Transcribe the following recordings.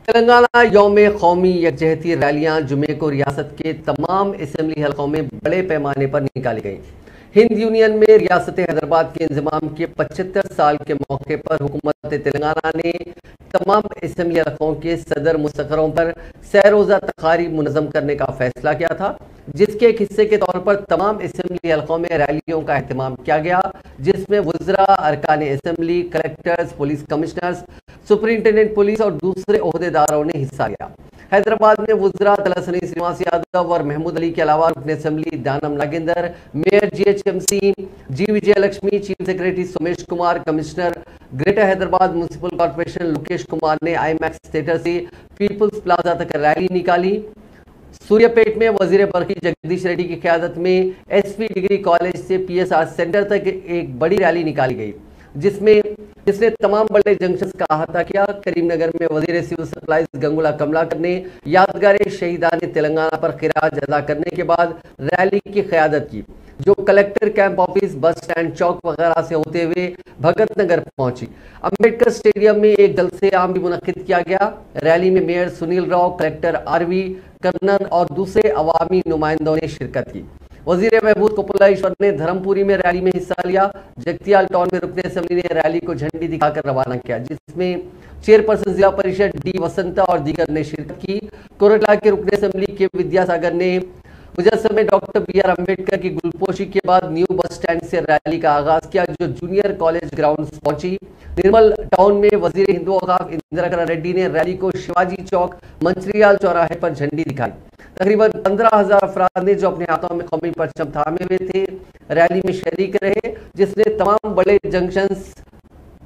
तेलंगाना यौम कौमी यकजहती रैलियां जुमे को रियासत के तमाम असेंबली हलकों में बड़े पैमाने पर निकाली गई। हिंद यूनियन में रियासत हैदराबाद के इंजमाम के 75 साल के मौके पर हुकूमत तेलंगाना ने तमाम असेंबली हलकों के सदर मुस्तकरों पर सैरोज़ा तकारीब मुनज़्ज़म करने का फैसला किया था, जिसके एक हिस्से के तौर पर तमाम असेंबली हलकों में रैलियों का अहतमाम किया गया, जिसमें वज़रा, अरकान assembly, collectors, police commissioners, superintendent police और दूसरे ओहदेदारों ने हिस्सा लिया। हैदराबाद में वज़रा तलसनी श्रीनिवास यादव और महमूद अली के अलावा रुकन assembly Danam Nagender, mayor GHMC ji Vijayalakshmi, chief secretary Somesh Kumar, commissioner greater Hyderabad municipal corporation Lokesh Kumar ने IMAX थिएटर से पीपल्स प्लाजा तक रैली निकाली। सूर्यापेट में वजीर बरकी जगदीश रेड्डी की क़यादत में SP डिग्री कॉलेज से PSR सेंटर तक एक बड़ी रैली निकाली गई, जिसने तमाम बड़े जंक्शन का अहाता किया। करीमनगर में वजीर सिविल सप्लाईज गंगुला कमलाकर ने यादगार शहीदान तेलंगाना पर खिराज अदा करने के बाद रैली की क़यादत की, जो collector camp office, bus stand, चौक वगैरह से होते हुए भगत नगर पहुंची। अम्बेडकर स्टेडियम में एक जलसे आम भी मुनक्किद किया गया। रैली में mayor Sunil Rao, collector RV Kannan और दूसरे अवामी नुमाइंदों ने शिरकत की। वजीर महबूब कपुल्ला ईश्वर ने धर्मपुरी में रैली में हिस्सा लिया। जगतियाल टाउन में रुकन असेंबली ने रैली को झंडी दिखाकर रवाना किया, जिसमें चेयरपर्सन जिला परिषद D वसंता और दीगर ने शिरकत की। कोरटला के रुकन असेंबली के विद्यासागर ने मुजस्समे डॉक्टर BR अम्बेडकर की गुलपोशी के बाद न्यू बस स्टैंड से रैली का आगाज किया, जो जूनियर कॉलेज ग्राउंड पहुंची। निर्मल टाउन में वजीर हिंदू वकाफ इंदिरा रेड्डी ने रैली को शिवाजी चौक, मंचरियाल चौराहे पर झंडी दिखाई। तकरीबन 15,000 अफराद ने, जो अपने हाथों में कौमी परचम थामे हुए थे, रैली में शरीक रहे, जिसने तमाम बड़े जंक्शन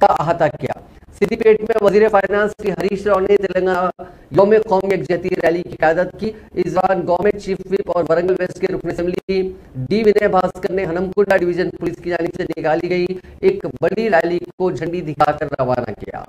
का अहाता किया। सिद्दीपेट में वजीर फाइनेंस श्री हरीश राव ने तेलंगाना यौम कौमी यकजहती रैली की क़यादत की। इस दौरान गवर्नमेंट चीफ व्हिप और वरंगल वेस्ट के रुकन असेंबली D विनय भास्कर ने हनमकुंडा डिवीजन पुलिस की जानिब से निकाली गई एक बड़ी रैली को झंडी दिखाकर रवाना किया।